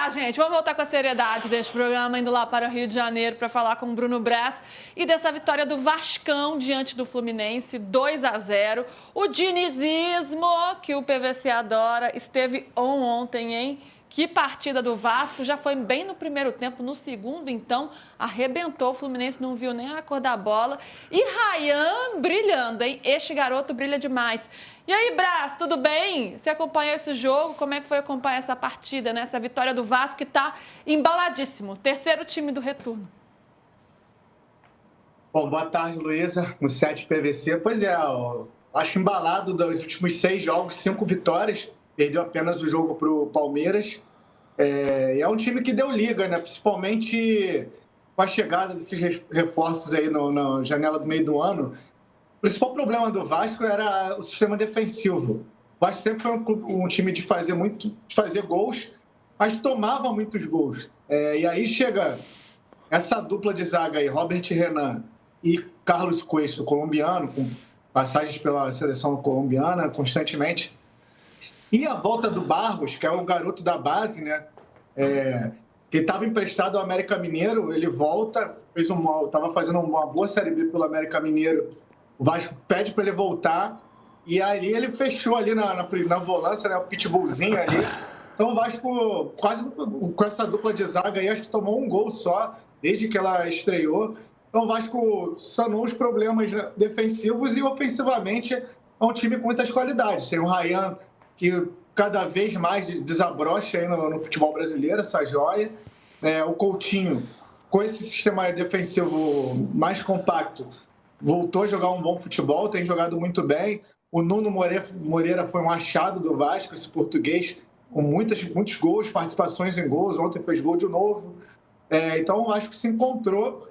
lá, gente. Vamos voltar com a seriedade deste programa, indo lá para o Rio de Janeiro para falar com o Bruno Brás e dessa vitória do Vascão diante do Fluminense, 2-0. O dinizismo, que o PVC adora, esteve ontem, hein? Que partida do Vasco, já foi bem no primeiro tempo, no segundo, então, arrebentou. O Fluminense não viu nem a cor da bola. E Ryan brilhando, hein? Este garoto brilha demais. E aí, Brás, tudo bem? Você acompanhou esse jogo? Como é que foi acompanhar essa partida, né? Essa vitória do Vasco que está embaladíssimo. Terceiro time do retorno. Bom, boa tarde, Luísa, no 7 PVC. Pois é, acho que embalado dos últimos 6 jogos, 5 vitórias. Perdeu apenas o jogo para o Palmeiras. É um time que deu liga, né? Principalmente com a chegada desses reforços aí na janela do meio do ano. O principal problema do Vasco era o sistema defensivo. O Vasco sempre foi um time de fazer gols, mas tomava muitos gols. E aí chega essa dupla de zaga aí, Robert Renan e Carlos Cuesta, colombiano, com passagens pela seleção colombiana constantemente. E a volta do Barros, que é o garoto da base, né? Que estava emprestado ao América Mineiro, ele volta, estava fazendo uma boa Série B pelo América Mineiro. O Vasco pede para ele voltar e ali ele fechou ali na volância, né? O pitbullzinho ali. Então o Vasco, quase com essa dupla de zaga aí, acho que tomou um gol só desde que ela estreou. Então o Vasco sanou os problemas defensivos e ofensivamente é um time com muitas qualidades. Tem o Ryan, que cada vez mais desabrocha aí no futebol brasileiro, essa joia. O Coutinho, com esse sistema defensivo mais compacto, voltou a jogar um bom futebol, tem jogado muito bem. O Nuno Moreira foi um achado do Vasco, esse português, com muitos gols, participações em gols. Ontem fez gol de novo. Então, o Vasco se encontrou,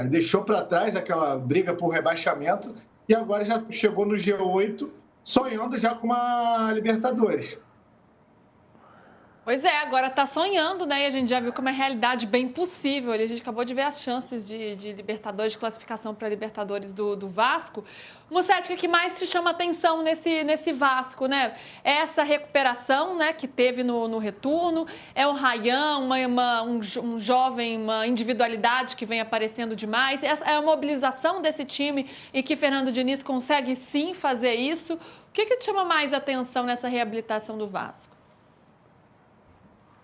deixou para trás aquela briga por rebaixamento e agora já chegou no G8, sonhando já com uma Libertadores. Pois é, agora está sonhando, né? E a gente já viu como é realidade bem possível. A gente acabou de ver as chances de Libertadores, de classificação para Libertadores do Vasco. Mussetti, o que mais te chama atenção nesse Vasco, né? É essa recuperação, né, que teve no retorno, é o Ryan, um jovem, uma individualidade que vem aparecendo demais, é a mobilização desse time e que Fernando Diniz consegue sim fazer isso. O que te chama mais atenção nessa reabilitação do Vasco?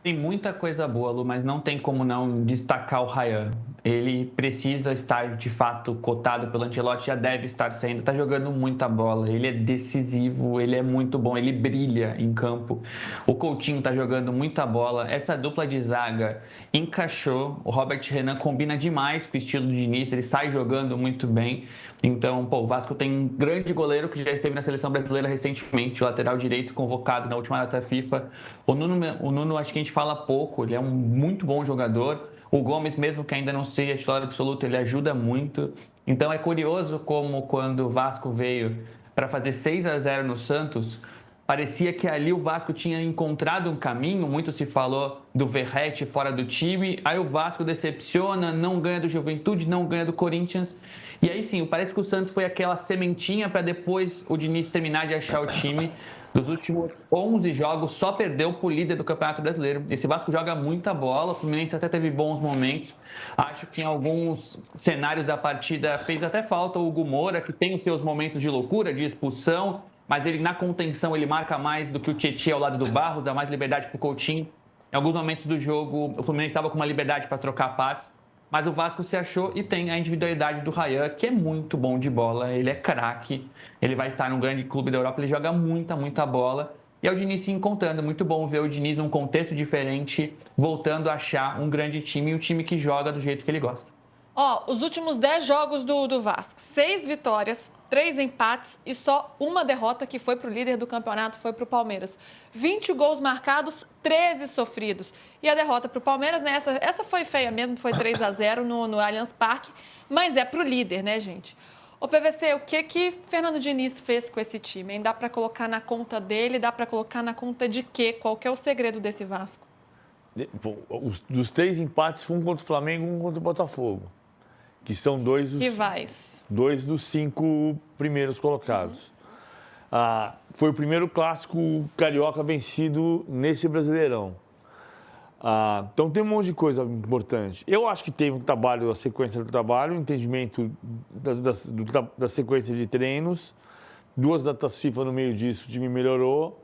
Tem muita coisa boa, Lu, mas não tem como não destacar o Ryan. Ele precisa estar, de fato, cotado pelo Ancelotti, já deve estar sendo. Está jogando muita bola, ele é decisivo, ele é muito bom, ele brilha em campo. O Coutinho está jogando muita bola. Essa dupla de zaga encaixou. O Robert Renan combina demais com o estilo do Diniz, ele sai jogando muito bem. Então, o Vasco tem um grande goleiro que já esteve na seleção brasileira recentemente, o lateral direito convocado na última data FIFA. O Nuno, acho que a gente fala pouco, ele é um muito bom jogador. O Gomes, mesmo que ainda não seja titular absoluto, ele ajuda muito. Então é curioso como quando o Vasco veio para fazer 6-0 no Santos, parecia que ali o Vasco tinha encontrado um caminho. Muito se falou do Verratti fora do time, aí o Vasco decepciona, não ganha do Juventude, não ganha do Corinthians. E aí sim, parece que o Santos foi aquela sementinha para depois o Diniz terminar de achar o time. Dos últimos 11 jogos, só perdeu para o líder do Campeonato Brasileiro. Esse Vasco joga muita bola, o Fluminense até teve bons momentos. Acho que em alguns cenários da partida fez até falta o Hugo Moura, que tem os seus momentos de loucura, de expulsão, mas ele na contenção ele marca mais do que o Tietchan ao lado do Barros, dá mais liberdade para o Coutinho. Em alguns momentos do jogo, o Fluminense estava com uma liberdade para trocar passes, mas o Vasco se achou e tem a individualidade do Ryan, que é muito bom de bola, ele é craque, ele vai estar num grande clube da Europa, ele joga muita bola. E é o Diniz se encontrando, muito bom ver o Diniz num contexto diferente, voltando a achar um grande time e um time que joga do jeito que ele gosta. Os últimos 10 jogos do Vasco, 6 vitórias, 3 empates e só uma derrota, que foi para o líder do campeonato, foi para o Palmeiras. 20 gols marcados, 13 sofridos. E a derrota para o Palmeiras, né? Essa foi feia mesmo, foi 3-0 no Allianz Parque, mas é para o líder, né, gente? Ô, PVC, o que Fernando Diniz fez com esse time? Hein? Dá para colocar na conta dele? Dá para colocar na conta de quê? Qual que é o segredo desse Vasco? Dos 3 empates, um contra o Flamengo e um contra o Botafogo. Que são dois dos 5 primeiros colocados. Foi o primeiro clássico carioca vencido nesse Brasileirão. Então tem um monte de coisa importante. Eu acho que teve um trabalho, a sequência do trabalho, o entendimento da sequência de treinos, 2 datas FIFA no meio disso, o time melhorou.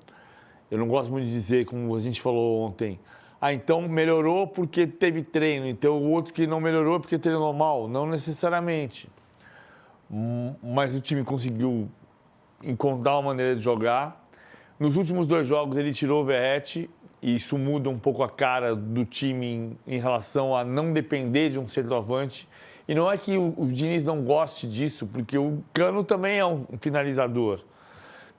Eu não gosto muito de dizer, como a gente falou ontem, então melhorou porque teve treino, então o outro que não melhorou é porque treinou mal. Não necessariamente. Mas o time conseguiu encontrar uma maneira de jogar. Nos últimos 2 jogos ele tirou o Verratti, e isso muda um pouco a cara do time em relação a não depender de um centroavante. E não é que o Diniz não goste disso, porque o Cano também é um finalizador.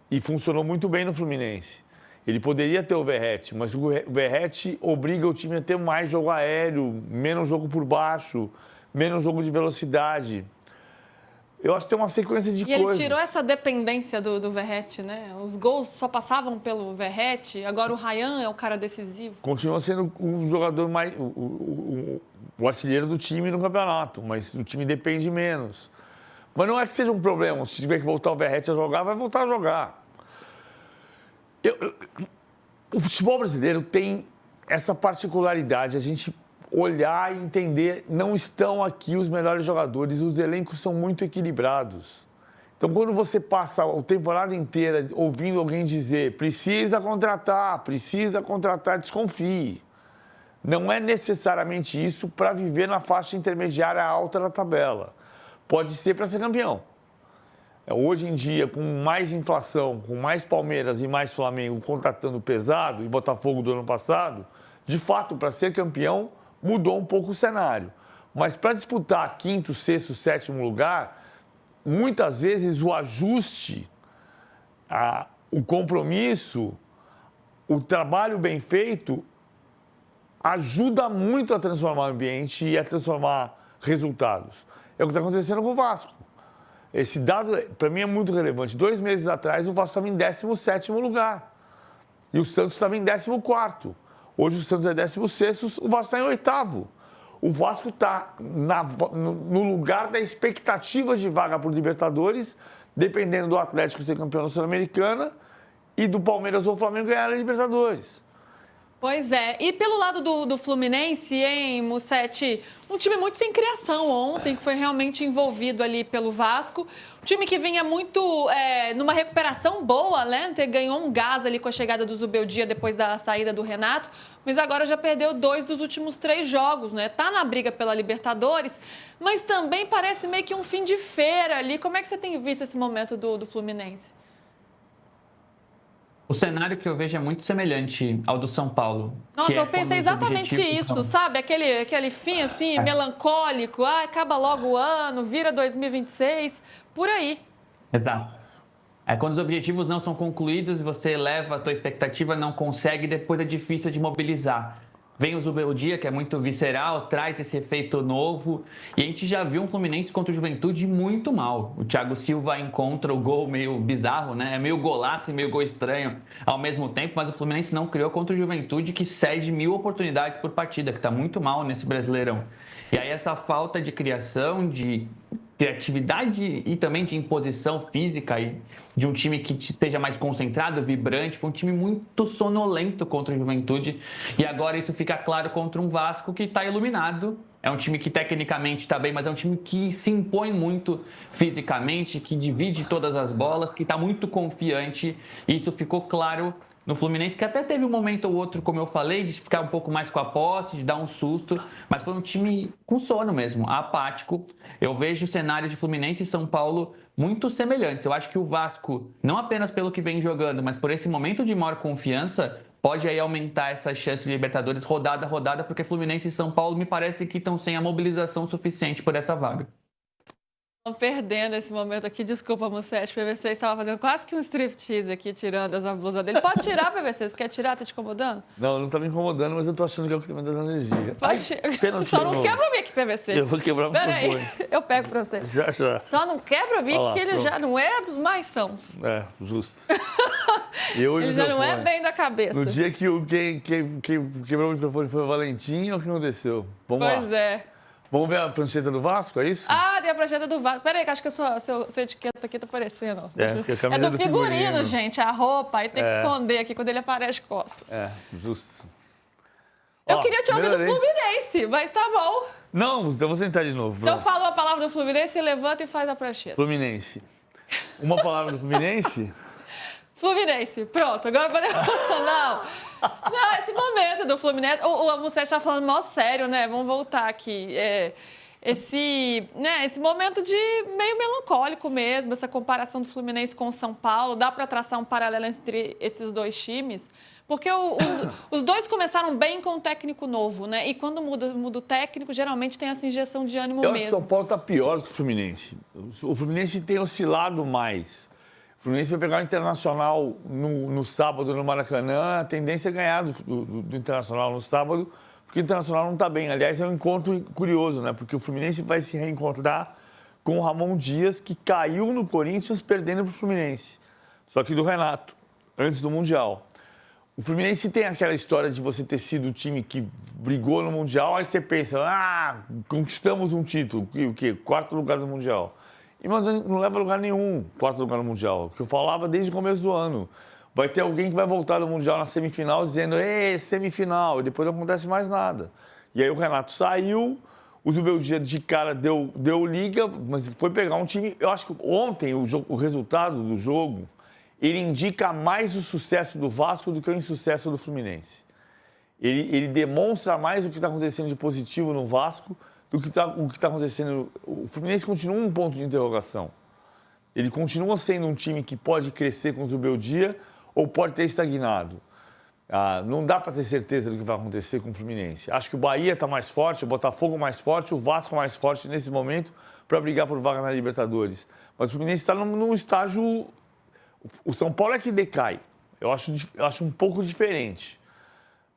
E funcionou muito bem no Fluminense. Ele poderia ter o Verratti, mas o Verratti obriga o time a ter mais jogo aéreo, menos jogo por baixo, menos jogo de velocidade. Eu acho que tem uma sequência de coisas. E ele tirou essa dependência do Verratti, né? Os gols só passavam pelo Verratti, agora o Ryan é o cara decisivo. Continua sendo o jogador mais... o artilheiro do time no campeonato, mas o time depende menos. Mas não é que seja um problema. Se tiver que voltar o Verratti a jogar, vai voltar a jogar. O futebol brasileiro tem essa particularidade, a gente olhar e entender, não estão aqui os melhores jogadores, os elencos são muito equilibrados. Então, quando você passa a temporada inteira ouvindo alguém dizer precisa contratar, desconfie. Não é necessariamente isso para viver na faixa intermediária alta da tabela. Pode ser para ser campeão. Hoje em dia, com mais inflação, com mais Palmeiras e mais Flamengo contratando pesado, e Botafogo do ano passado, de fato, para ser campeão, mudou um pouco o cenário. Mas para disputar 5º, 6º, 7º lugar, muitas vezes o ajuste, o compromisso, o trabalho bem feito, ajuda muito a transformar o ambiente e a transformar resultados. É o que está acontecendo com o Vasco. Esse dado, para mim, é muito relevante. 2 meses atrás, o Vasco estava em 17º lugar. E o Santos estava em 14º. Hoje o Santos é 16º, o Vasco está em 8º. O Vasco está no lugar da expectativa de vaga por Libertadores, dependendo do Atlético ser campeão da Sul-Americana e do Palmeiras ou Flamengo ganhar a Libertadores. Pois é. E pelo lado do Fluminense, hein, Musetti? Um time muito sem criação ontem, que foi realmente envolvido ali pelo Vasco. Um time que vinha muito numa recuperação boa, né? Ganhou um gás ali com a chegada do Zubeldia depois da saída do Renato, mas agora já perdeu 2 dos últimos 3 jogos, né? Tá na briga pela Libertadores, mas também parece meio que um fim de feira ali. Como é que você tem visto esse momento do Fluminense? O cenário que eu vejo é muito semelhante ao do São Paulo. Nossa, eu pensei exatamente isso, sabe? Aquele fim, assim, melancólico. Acaba logo o ano, vira 2026, por aí. Exato. Quando os objetivos não são concluídos, você eleva a tua expectativa, não consegue, depois é difícil de mobilizar. Vem o Zubeldia, que é muito visceral, traz esse efeito novo. E a gente já viu um Fluminense contra o Juventude muito mal. O Thiago Silva encontra o gol meio bizarro, né? É meio golaço e meio gol estranho ao mesmo tempo, mas o Fluminense não criou contra o Juventude, que cede 1000 oportunidades por partida, que está muito mal nesse Brasileirão. E aí essa falta de criação, de criatividade e também de imposição física e de um time que esteja mais concentrado, vibrante. Foi um time muito sonolento contra a Juventude e agora isso fica claro contra um Vasco que está iluminado. É um time que tecnicamente está bem, mas é um time que se impõe muito fisicamente, que divide todas as bolas, que está muito confiante. E isso ficou claro no Fluminense, que até teve um momento ou outro, como eu falei, de ficar um pouco mais com a posse, de dar um susto, mas foi um time com sono mesmo, apático. Eu vejo cenários de Fluminense e São Paulo muito semelhantes. Eu acho que o Vasco, não apenas pelo que vem jogando, mas por esse momento de maior confiança, pode aí aumentar essa chance de Libertadores rodada a rodada, porque Fluminense e São Paulo me parece que estão sem a mobilização suficiente por essa vaga. Estão perdendo esse momento aqui. Desculpa, Musetti. PVC estava fazendo quase que um striptease aqui, tirando essa blusa dele. Pode tirar, PVC? Você quer tirar? Tá te incomodando? Não me incomodando, mas eu tô achando que é o que tá me dando energia. Só não quebra o mic, PVC. Eu vou quebrar o microfone. Peraí, eu pego pra você. Já. Só não quebra o mic, que ele já não é dos mais sãos. É, justo. Ele já não é bem da cabeça. No dia que quem quebrou o microfone foi o Valentim, o que aconteceu? Vamos lá. Pois é. Vamos ver a prancheta do Vasco, é isso? Tem a prancheta do Vasco. Peraí, que acho que a sua etiqueta aqui tá aparecendo. É do figurino, gente, a roupa. Aí tem que esconder aqui quando ele aparece costas. Justo. Eu queria te ouvir do Melhorei. Fluminense, mas tá bom. Não, então vou tentar de novo. Então Próximo. fala uma palavra do Fluminense, você levanta e faz a prancheta. Fluminense. Uma palavra do Fluminense? Fluminense, pronto, agora podemos... Não, esse momento do Fluminense, o Mussete tá falando mó sério, né? Vamos voltar aqui. Esse momento de meio melancólico mesmo, essa comparação do Fluminense com o São Paulo, dá para traçar um paralelo entre esses dois times? Porque os dois começaram bem com um técnico novo, né? E quando muda o técnico, geralmente tem essa injeção de ânimo Eu acho que o mesmo. São Paulo está pior do que o Fluminense. O Fluminense tem oscilado mais. O Fluminense vai pegar o Internacional no sábado no Maracanã, a tendência é ganhar do Internacional no sábado, porque o Internacional não está bem. Aliás, é um encontro curioso, né? Porque o Fluminense vai se reencontrar com o Ramon Dias, que caiu no Corinthians perdendo para o Fluminense. Só que do Renato, antes do Mundial. O Fluminense tem aquela história de você ter sido o time que brigou no Mundial, aí você pensa, conquistamos um título, o quê? 4º lugar do Mundial. E não leva a lugar nenhum, 4º lugar no Mundial, que eu falava desde o começo do ano. Vai ter alguém que vai voltar do Mundial na semifinal dizendo, semifinal, e depois não acontece mais nada. E aí o Renato saiu, o Zubeldia de cara deu liga, mas foi pegar um time... Eu acho que ontem o resultado do jogo, ele indica mais o sucesso do Vasco do que o insucesso do Fluminense. Ele demonstra mais o que está acontecendo de positivo no Vasco do que o que está acontecendo. O Fluminense continua um ponto de interrogação. Ele continua sendo um time que pode crescer com o Zubeldia ou pode ter estagnado. Não dá para ter certeza do que vai acontecer com o Fluminense. Acho que o Bahia está mais forte, o Botafogo mais forte, o Vasco mais forte nesse momento para brigar por vaga na Libertadores. Mas o Fluminense está num estágio... O São Paulo é que decai. Eu acho um pouco diferente.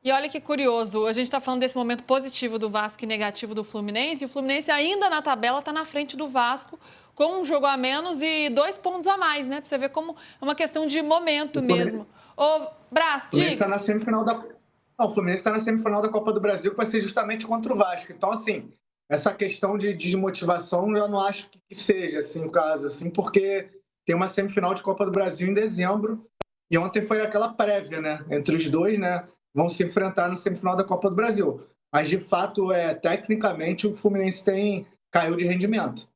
E olha que curioso, a gente está falando desse momento positivo do Vasco e negativo do Fluminense, e o Fluminense ainda na tabela está na frente do Vasco, com um jogo a menos e 2 pontos a mais, né? Pra você ver como é uma questão de momento mesmo. Ô, Brás, diga. O Fluminense está na semifinal da Copa do Brasil, que vai ser justamente contra o Vasco. Então, assim, essa questão de desmotivação, eu não acho que seja assim, o caso, assim, porque tem uma semifinal de Copa do Brasil em dezembro, e ontem foi aquela prévia, né? Entre os dois, né? Vão se enfrentar na semifinal da Copa do Brasil. Mas, de fato, tecnicamente, o Fluminense caiu de rendimento.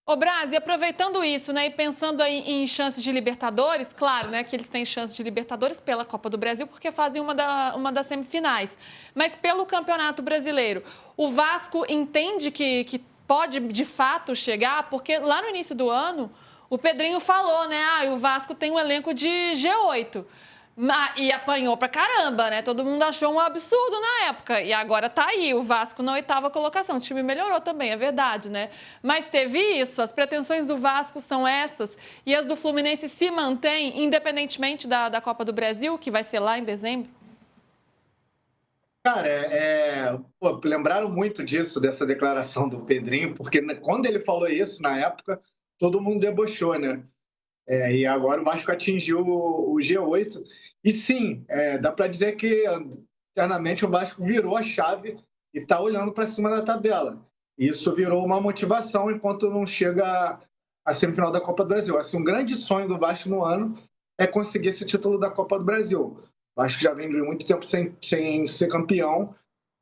Ô, Brás, e aproveitando isso, né, e pensando aí em chances de Libertadores, claro, né, que eles têm chances de Libertadores pela Copa do Brasil, porque fazem uma das semifinais. Mas pelo Campeonato Brasileiro, o Vasco entende que pode, de fato, chegar? Porque lá no início do ano, o Pedrinho falou, né, o Vasco tem um elenco de G8. E apanhou pra caramba, né? Todo mundo achou um absurdo na época. E agora tá aí, o Vasco na 8ª colocação. O time melhorou também, é verdade, né? Mas teve isso, as pretensões do Vasco são essas. E as do Fluminense se mantêm, independentemente da Copa do Brasil, que vai ser lá em dezembro? Cara, lembraram muito disso, dessa declaração do Pedrinho, porque quando ele falou isso, na época, todo mundo debochou, né? E agora o Vasco atingiu o G8. E sim, dá para dizer que internamente o Vasco virou a chave e está olhando para cima da tabela. Isso virou uma motivação enquanto não chega à semifinal da Copa do Brasil. Assim, um grande sonho do Vasco no ano é conseguir esse título da Copa do Brasil. O Vasco já vem de muito tempo sem ser campeão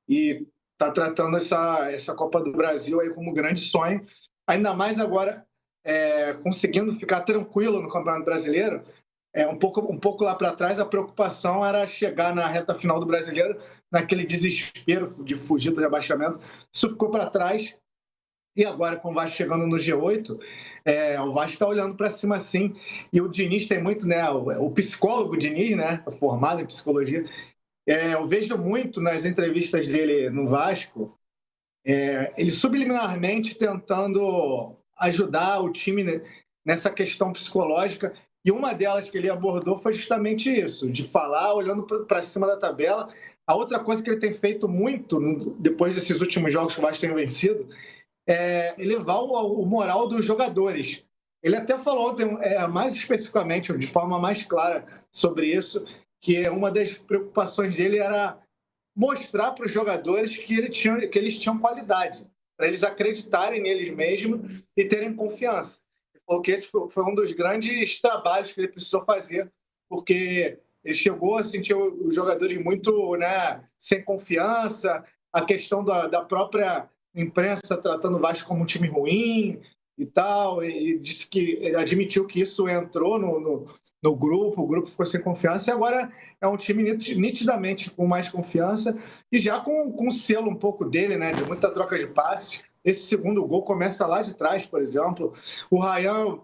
e está tratando essa Copa do Brasil aí como um grande sonho. Ainda mais agora... conseguindo ficar tranquilo no Campeonato Brasileiro, um pouco lá para trás, a preocupação era chegar na reta final do Brasileiro, naquele desespero de fugir do rebaixamento. Isso ficou para trás. E agora, com o Vasco chegando no G8, o Vasco está olhando para cima assim. E o Diniz tem muito, né? O psicólogo Diniz, né? Formado em psicologia. Eu vejo muito nas entrevistas dele no Vasco, ele subliminarmente tentando ajudar o time nessa questão psicológica. E uma delas que ele abordou foi justamente isso, de falar olhando para cima da tabela. A outra coisa que ele tem feito muito, depois desses últimos jogos que o Vasco tem vencido, é elevar o moral dos jogadores. Ele até falou ontem, mais especificamente, de forma mais clara sobre isso, que uma das preocupações dele era mostrar para os jogadores que eles tinham qualidade, para eles acreditarem neles mesmos e terem confiança. Porque esse foi um dos grandes trabalhos que ele precisou fazer, porque Ele chegou a sentir os jogadores muito, né, sem confiança, a questão da própria imprensa tratando o Vasco como um time ruim e tal, e disse que ele admitiu que isso entrou no grupo, o grupo ficou sem confiança, e agora é um time nitidamente com mais confiança e já com um selo um pouco dele, né, de muita troca de passes. Esse segundo gol começa lá de trás, por exemplo. O Ryan,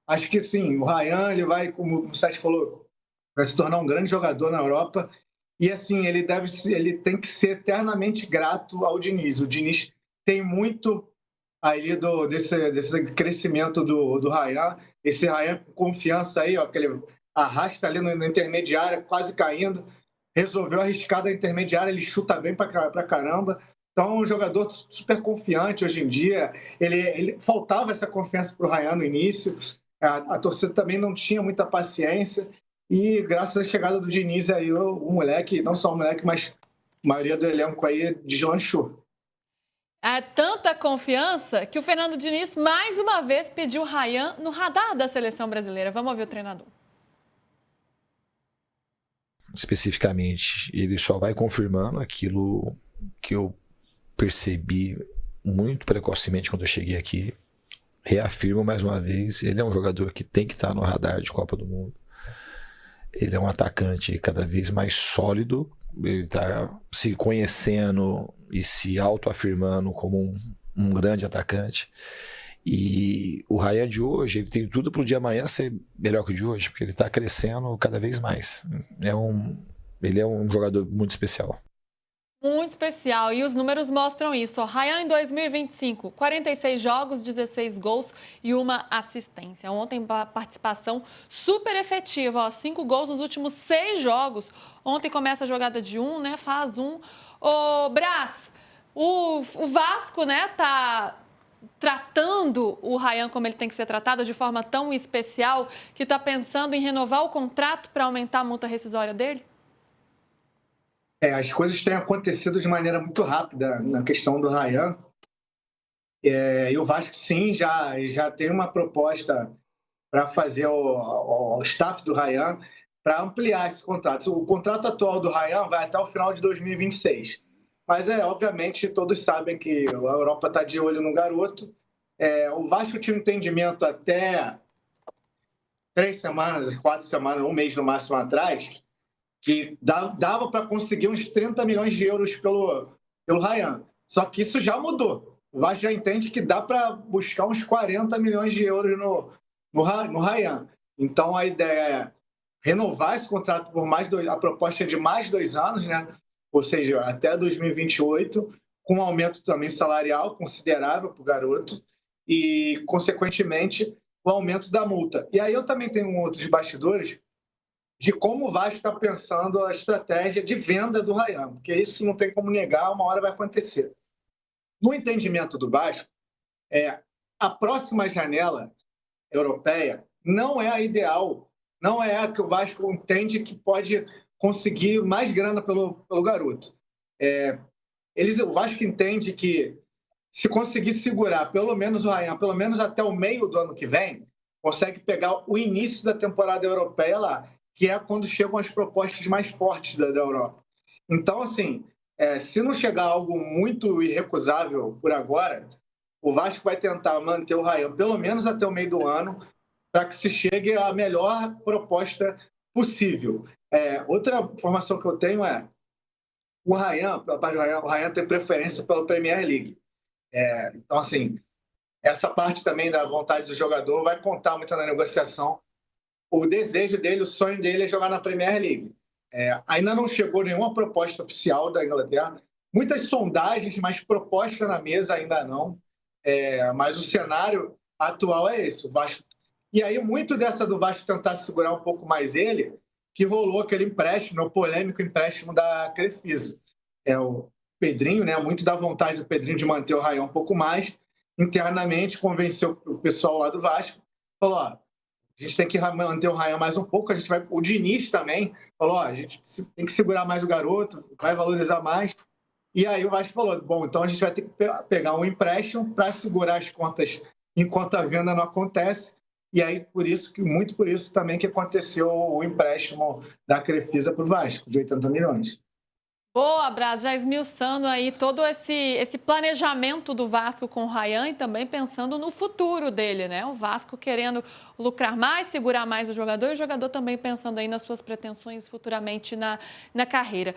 acho que sim, o Ryan, ele vai, como o Sérgio falou, vai se tornar um grande jogador na Europa. E assim, ele tem que ser eternamente grato ao Diniz. O Diniz tem muito aí desse crescimento do Ryan. Esse Ryan com confiança aí, ó, que ele arrasta ali na intermediária, quase caindo. Resolveu arriscar da intermediária, ele chuta bem pra caramba. Então, é um jogador super confiante hoje em dia. Ele faltava essa confiança para o Ryan no início. A torcida também não tinha muita paciência. E graças à chegada do Diniz, aí, o moleque, não só o moleque, mas a maioria do elenco aí deslanchou. É tanta confiança que o Fernando Diniz, mais uma vez, pediu o Ryan no radar da seleção brasileira. Vamos ouvir o treinador. Especificamente, ele só vai confirmando aquilo que eu percebi muito precocemente quando eu cheguei aqui. Reafirmo mais uma vez, ele é um jogador que tem que estar no radar de Copa do Mundo. Ele é um atacante cada vez mais sólido, ele está se conhecendo e se autoafirmando como um grande atacante. E o Ryan de hoje, ele tem tudo para o de amanhã ser melhor que o de hoje, porque ele está crescendo cada vez mais. Ele é um jogador muito especial. Muito especial, e os números mostram isso. O Ryan, em 2025, 46 jogos, 16 gols e uma assistência. Ontem, participação super efetiva, 5 gols nos últimos 6 jogos. Ontem começa a jogada de 1, né? Faz 1. Ô, Brás, o Vasco, né, tá tratando o Ryan como ele tem que ser tratado, de forma tão especial, que está pensando em renovar o contrato para aumentar a multa rescisória dele? As coisas têm acontecido de maneira muito rápida na questão do Ryan. E o Vasco, sim, já tem uma proposta para fazer o staff do Ryan para ampliar esse contrato. O contrato atual do Ryan vai até o final de 2026. Mas, obviamente, todos sabem que a Europa está de olho no garoto. O Vasco tinha um entendimento até 3 semanas, 4 semanas, um mês no máximo atrás, que dava para conseguir uns 30 milhões de euros pelo Ryan. Só que isso já mudou. O Vasco já entende que dá para buscar uns 40 milhões de euros no Ryan. Então, a ideia é renovar esse contrato por a proposta é de mais 2 anos, né? Ou seja, até 2028, com um aumento também salarial considerável para o garoto e, consequentemente, o aumento da multa. E aí eu também tenho outros bastidores de como o Vasco está pensando a estratégia de venda do Ryan, porque isso não tem como negar, uma hora vai acontecer. No entendimento do Vasco, a próxima janela europeia não é a ideal, não é a que o Vasco entende que pode conseguir mais grana pelo garoto. O Vasco entende que se conseguir segurar pelo menos o Ryan, pelo menos até o meio do ano que vem, consegue pegar o início da temporada europeia lá, que é quando chegam as propostas mais fortes da Europa. Então, assim, se não chegar algo muito irrecusável por agora, o Vasco vai tentar manter o Ryan pelo menos até o meio do ano, para que se chegue à melhor proposta possível. Outra informação que eu tenho o Ryan tem preferência pela Premier League. Então, assim, essa parte também da vontade do jogador vai contar muito na negociação. O desejo dele, o sonho dele é jogar na Premier League. Ainda não chegou nenhuma proposta oficial da Inglaterra. Muitas sondagens, mas proposta na mesa ainda não. Mas o cenário atual é esse. O Vasco... E aí, muito dessa do Vasco tentar segurar um pouco mais ele, que rolou aquele empréstimo, o polêmico empréstimo da Crefisa. O Pedrinho, né? Muito da vontade do Pedrinho de manter o Ryan um pouco mais. Internamente, convenceu o pessoal lá do Vasco. Falou, a gente tem que manter o Ryan mais um pouco. O Diniz também falou, a gente tem que segurar mais o garoto, vai valorizar mais. E aí o Vasco falou, bom, então a gente vai ter que pegar um empréstimo para segurar as contas enquanto a venda não acontece. E aí, muito por isso também que aconteceu o empréstimo da Crefisa para o Vasco, de 80 milhões. Boa, Braz, já esmiuçando aí todo esse planejamento do Vasco com o Ryan e também pensando no futuro dele, né? O Vasco querendo lucrar mais, segurar mais o jogador e o jogador também pensando aí nas suas pretensões futuramente na carreira.